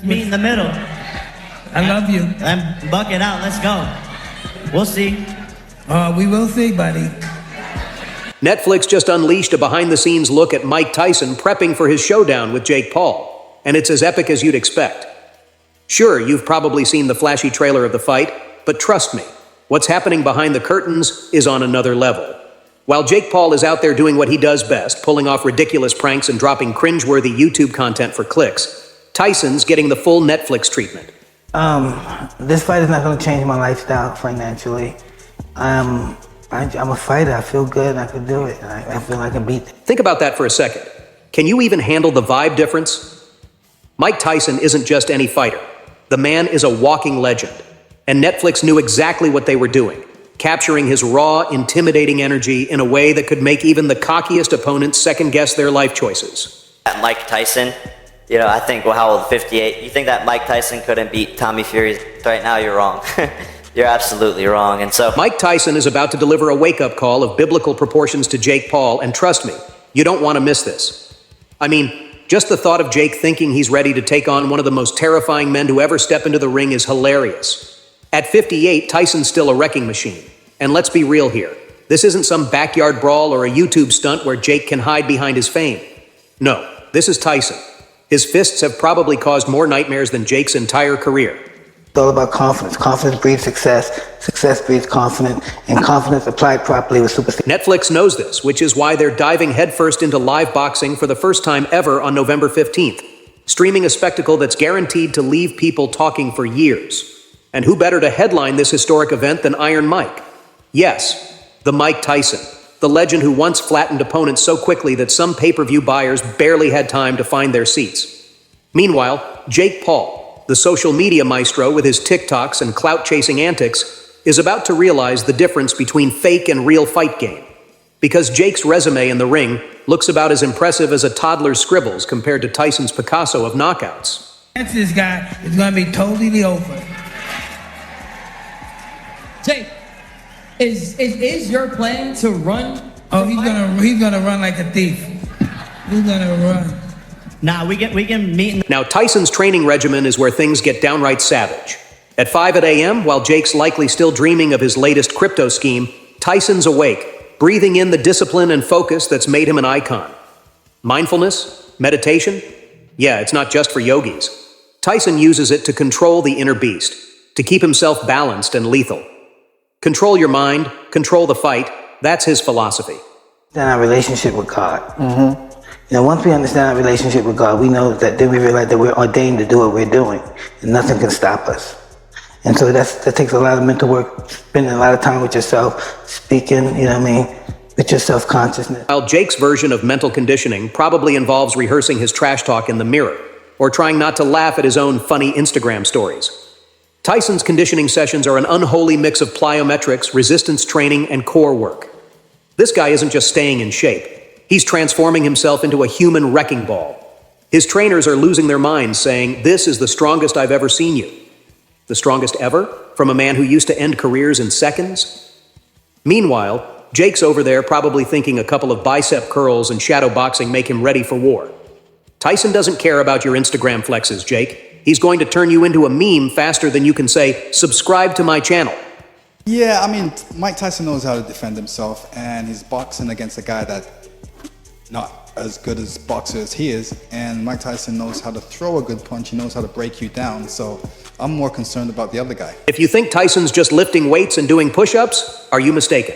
Meet in the middle. I love you. I'm bucking out. Let's go. We'll see. We will see, buddy. Netflix just unleashed a behind-the-scenes look at Mike Tyson prepping for his showdown with Jake Paul, and it's as epic as you'd expect. Sure, you've probably seen the flashy trailer of the fight, but trust me, what's happening behind the curtains is on another level. While Jake Paul is out there doing what he does best, pulling off ridiculous pranks and dropping cringeworthy YouTube content for clicks, Tyson's getting the full Netflix treatment. This fight is not going to change my lifestyle financially. I'm a fighter. I feel good. I can do it. I feel I can beat it. Think about that for a second. Can you even handle the vibe difference? Mike Tyson isn't just any fighter. The man is a walking legend. And Netflix knew exactly what they were doing, capturing his raw, intimidating energy in a way that could make even the cockiest opponents second-guess their life choices. Mike Tyson, I think, well, how old, 58? You think that Mike Tyson couldn't beat Tommy Fury right now? You're wrong. You're absolutely wrong. And so Mike Tyson is about to deliver a wake-up call of biblical proportions to Jake Paul, and trust me, you don't want to miss this. I mean, just the thought of Jake thinking he's ready to take on one of the most terrifying men to ever step into the ring is hilarious. At 58, Tyson's still a wrecking machine. And let's be real here. This isn't some backyard brawl or a YouTube stunt where Jake can hide behind his fame. No, this is Tyson. His fists have probably caused more nightmares than Jake's entire career. It's all about confidence. Confidence breeds success. Success breeds confidence. And confidence applied properly with superstition. Netflix knows this, which is why they're diving headfirst into live boxing for the first time ever on November 15th, streaming a spectacle that's guaranteed to leave people talking for years. And who better to headline this historic event than Iron Mike? Yes, the Mike Tyson, the legend who once flattened opponents so quickly that some pay-per-view buyers barely had time to find their seats. Meanwhile, Jake Paul, the social media maestro with his TikToks and clout-chasing antics, is about to realize the difference between fake and real fight game. Because Jake's resume in the ring looks about as impressive as a toddler's scribbles compared to Tyson's Picasso of knockouts. This guy is going to be totally over. Jake, is your plan to run? Oh, he's gonna run like a thief. He's gonna run. Nah, we can meet. Now, Tyson's training regimen is where things get downright savage. At 5 a.m., while Jake's likely still dreaming of his latest crypto scheme, Tyson's awake, breathing in the discipline and focus that's made him an icon. Mindfulness? Meditation? Yeah, it's not just for yogis. Tyson uses it to control the inner beast, to keep himself balanced and lethal. Control your mind, control the fight. That's his philosophy. Understand our relationship with God. Once we understand our relationship with God, we know that then we realize that we're ordained to do what we're doing, and nothing can stop us. And so that takes a lot of mental work, spending a lot of time with yourself, speaking, with your self-consciousness. While Jake's version of mental conditioning probably involves rehearsing his trash talk in the mirror, or trying not to laugh at his own funny Instagram stories. Tyson's conditioning sessions are an unholy mix of plyometrics, resistance training, and core work. This guy isn't just staying in shape. He's transforming himself into a human wrecking ball. His trainers are losing their minds, saying, "This is the strongest I've ever seen you." The strongest ever? From a man who used to end careers in seconds? Meanwhile, Jake's over there probably thinking a couple of bicep curls and shadow boxing make him ready for war. Tyson doesn't care about your Instagram flexes, Jake. He's going to turn you into a meme faster than you can say, "Subscribe to my channel." Yeah, I mean, Mike Tyson knows how to defend himself, and he's boxing against a guy that not as good as boxer as he is, and Mike Tyson knows how to throw a good punch. He knows how to break you down, so I'm more concerned about the other guy. If you think Tyson's just lifting weights and doing push-ups, are you mistaken?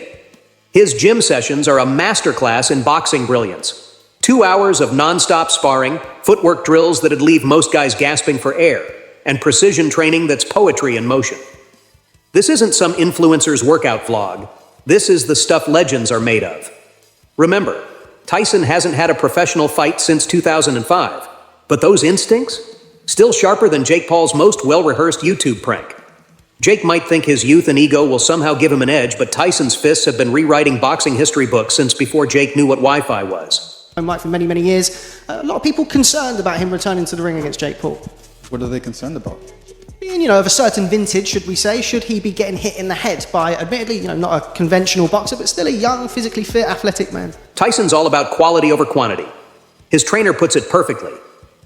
His gym sessions are a masterclass in boxing brilliance. 2 hours of non-stop sparring, footwork drills that'd leave most guys gasping for air, and precision training that's poetry in motion. This isn't some influencer's workout vlog. This is the stuff legends are made of. Remember, Tyson hasn't had a professional fight since 2005, but those instincts? Still sharper than Jake Paul's most well-rehearsed YouTube prank. Jake might think his youth and ego will somehow give him an edge, but Tyson's fists have been rewriting boxing history books since before Jake knew what Wi-Fi was. Mike for many, many years. A lot of people concerned about him returning to the ring against Jake Paul. What are they concerned about? Being, of a certain vintage, should we say, should he be getting hit in the head by, admittedly, not a conventional boxer, but still a young, physically fit, athletic man? Tyson's all about quality over quantity. His trainer puts it perfectly.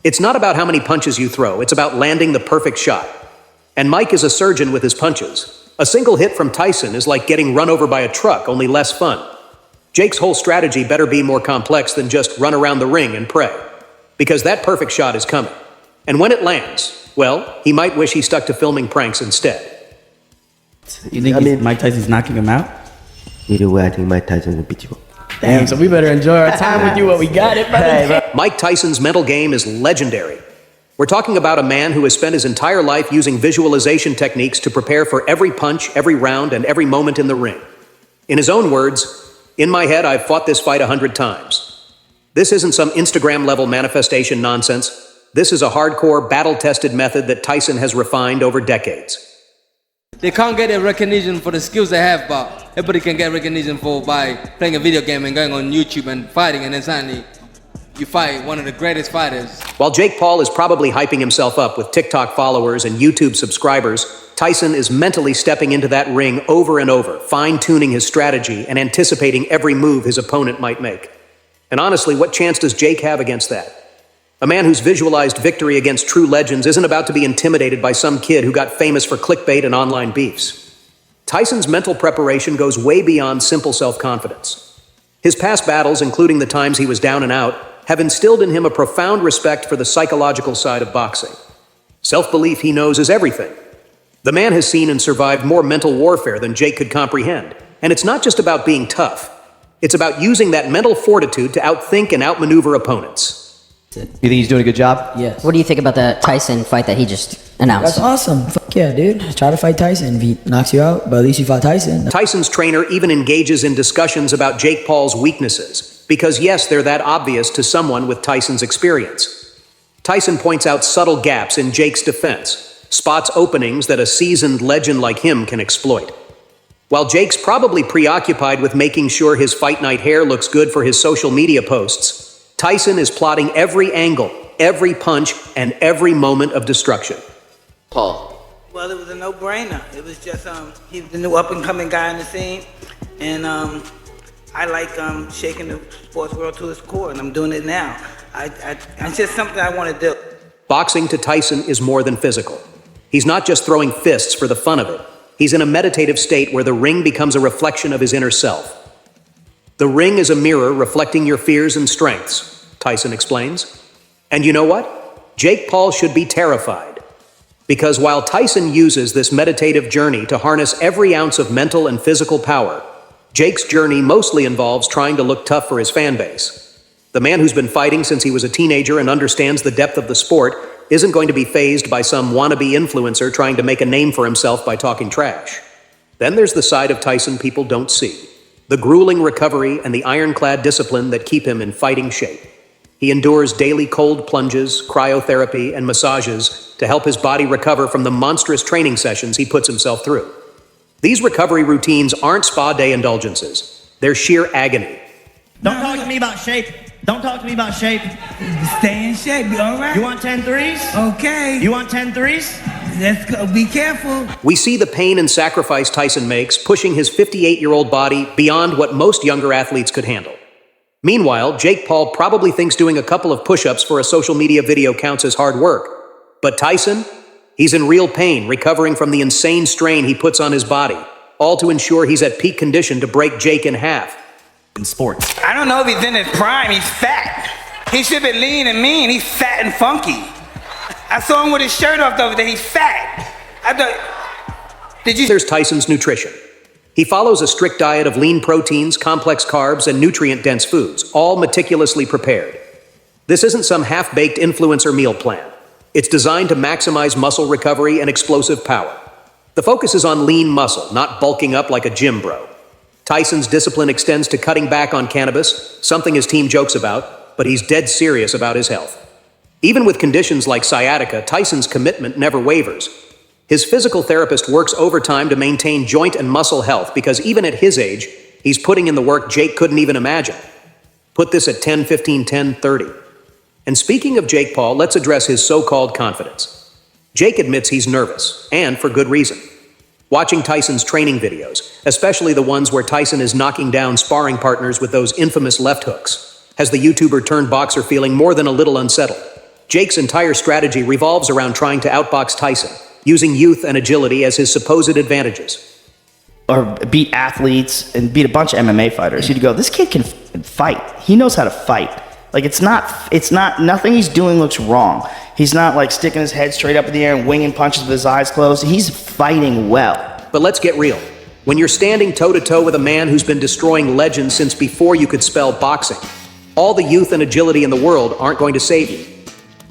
It's not about how many punches you throw, it's about landing the perfect shot. And Mike is a surgeon with his punches. A single hit from Tyson is like getting run over by a truck, only less fun. Jake's whole strategy better be more complex than just run around the ring and pray. Because that perfect shot is coming. And when it lands, well, he might wish he stuck to filming pranks instead. You think Mike Tyson's knocking him out? Either way, I think Mike Tyson will beat you up. Damn, so we better enjoy our time with you while we got it, brother. Mike Tyson's mental game is legendary. We're talking about a man who has spent his entire life using visualization techniques to prepare for every punch, every round, and every moment in the ring. In his own words, "In my head, I've fought this fight 100 times." This isn't some Instagram-level manifestation nonsense. This is a hardcore, battle-tested method that Tyson has refined over decades. They can't get a recognition for the skills they have, but everybody can get recognition for by playing a video game and going on YouTube and fighting, and then suddenly you fight one of the greatest fighters. While Jake Paul is probably hyping himself up with TikTok followers and YouTube subscribers, Tyson is mentally stepping into that ring over and over, fine-tuning his strategy and anticipating every move his opponent might make. And honestly, what chance does Jake have against that? A man who's visualized victory against true legends isn't about to be intimidated by some kid who got famous for clickbait and online beefs. Tyson's mental preparation goes way beyond simple self-confidence. His past battles, including the times he was down and out, have instilled in him a profound respect for the psychological side of boxing. Self-belief, he knows, is everything. The man has seen and survived more mental warfare than Jake could comprehend. And it's not just about being tough. It's about using that mental fortitude to outthink and outmaneuver opponents. You think he's doing a good job? Yes. What do you think about the Tyson fight that he just announced? That's awesome. Fuck yeah, dude. Try to fight Tyson. If he knocks you out, but at least you fought Tyson. Tyson's trainer even engages in discussions about Jake Paul's weaknesses, because yes, they're that obvious to someone with Tyson's experience. Tyson points out subtle gaps in Jake's defense, spots openings that a seasoned legend like him can exploit. While Jake's probably preoccupied with making sure his fight night hair looks good for his social media posts, Tyson is plotting every angle, every punch, and every moment of destruction. Paul. Well, it was a no-brainer. It was just, he was the new up-and-coming guy in the scene, and I like shaking the sports world to its core, and I'm doing it now. It's just something I want to do. Boxing to Tyson is more than physical. He's not just throwing fists for the fun of it. He's in a meditative state where the ring becomes a reflection of his inner self. The ring is a mirror reflecting your fears and strengths, Tyson explains. And you know what? Jake Paul should be terrified. Because while Tyson uses this meditative journey to harness every ounce of mental and physical power, Jake's journey mostly involves trying to look tough for his fan base. The man who's been fighting since he was a teenager and understands the depth of the sport isn't going to be fazed by some wannabe influencer trying to make a name for himself by talking trash. Then there's the side of Tyson people don't see. The grueling recovery and the ironclad discipline that keep him in fighting shape. He endures daily cold plunges, cryotherapy, and massages to help his body recover from the monstrous training sessions he puts himself through. These recovery routines aren't spa day indulgences. They're sheer agony. Don't talk to me about shape. Don't talk to me about shape. Stay in shape, you all right? You want 10 threes? Okay. You want 10 threes? Let's go. Be careful. We see the pain and sacrifice Tyson makes, pushing his 58-year-old body beyond what most younger athletes could handle. Meanwhile, Jake Paul probably thinks doing a couple of push-ups for a social media video counts as hard work. But Tyson? He's in real pain, recovering from the insane strain he puts on his body, all to ensure he's at peak condition to break Jake in half. In sports. I don't know if he's in his prime. He's fat. He should be lean and mean. He's fat and funky. I saw him with his shirt off the other day. He's fat. There's Tyson's nutrition. He follows a strict diet of lean proteins, complex carbs, and nutrient-dense foods, all meticulously prepared. This isn't some half-baked influencer meal plan. It's designed to maximize muscle recovery and explosive power. The focus is on lean muscle, not bulking up like a gym bro. Tyson's discipline extends to cutting back on cannabis, something his team jokes about, but he's dead serious about his health. Even with conditions like sciatica, Tyson's commitment never wavers. His physical therapist works overtime to maintain joint and muscle health because even at his age, he's putting in the work Jake couldn't even imagine. Put this at 10, 15, 10, 30. And speaking of Jake Paul, let's address his so-called confidence. Jake admits he's nervous, and for good reason. Watching Tyson's training videos, especially the ones where Tyson is knocking down sparring partners with those infamous left hooks, has the YouTuber turned boxer feeling more than a little unsettled. Jake's entire strategy revolves around trying to outbox Tyson, using youth and agility as his supposed advantages. Or beat athletes and beat a bunch of MMA fighters. You'd go, this kid can fight. He knows how to fight. Like, nothing he's doing looks wrong. He's not like sticking his head straight up in the air and winging punches with his eyes closed. He's fighting well. But let's get real. When you're standing toe-to-toe with a man who's been destroying legends since before you could spell boxing, all the youth and agility in the world aren't going to save you.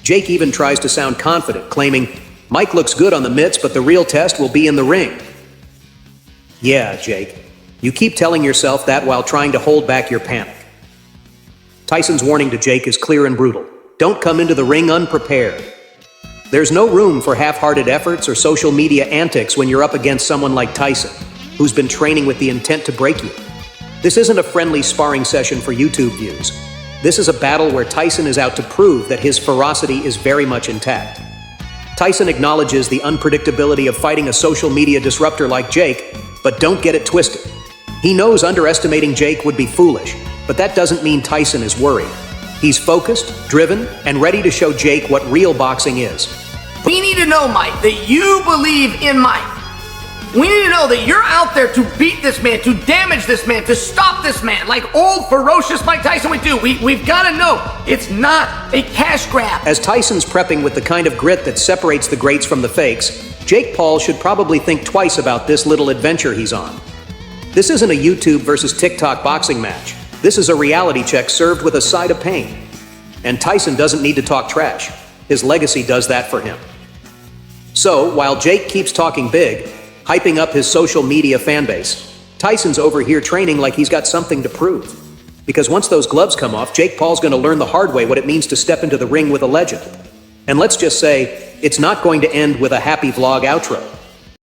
Jake even tries to sound confident, claiming, Mike looks good on the mitts, but the real test will be in the ring. Yeah, Jake. You keep telling yourself that while trying to hold back your panic. Tyson's warning to Jake is clear and brutal. Don't come into the ring unprepared. There's no room for half-hearted efforts or social media antics when you're up against someone like Tyson, who's been training with the intent to break you. This isn't a friendly sparring session for YouTube views. This is a battle where Tyson is out to prove that his ferocity is very much intact. Tyson acknowledges the unpredictability of fighting a social media disruptor like Jake, but don't get it twisted. He knows underestimating Jake would be foolish, but that doesn't mean Tyson is worried. He's focused, driven, and ready to show Jake what real boxing is. We need to know, Mike, that you believe in Mike. We need to know that you're out there to beat this man, to damage this man, to stop this man, like old, ferocious Mike Tyson would do. We've got to know it's not a cash grab. As Tyson's prepping with the kind of grit that separates the greats from the fakes, Jake Paul should probably think twice about this little adventure he's on. This isn't a YouTube versus TikTok boxing match. This is a reality check served with a side of pain. And Tyson doesn't need to talk trash. His legacy does that for him. So, while Jake keeps talking big, hyping up his social media fanbase, Tyson's over here training like he's got something to prove. Because once those gloves come off, Jake Paul's going to learn the hard way what it means to step into the ring with a legend. And let's just say, it's not going to end with a happy vlog outro.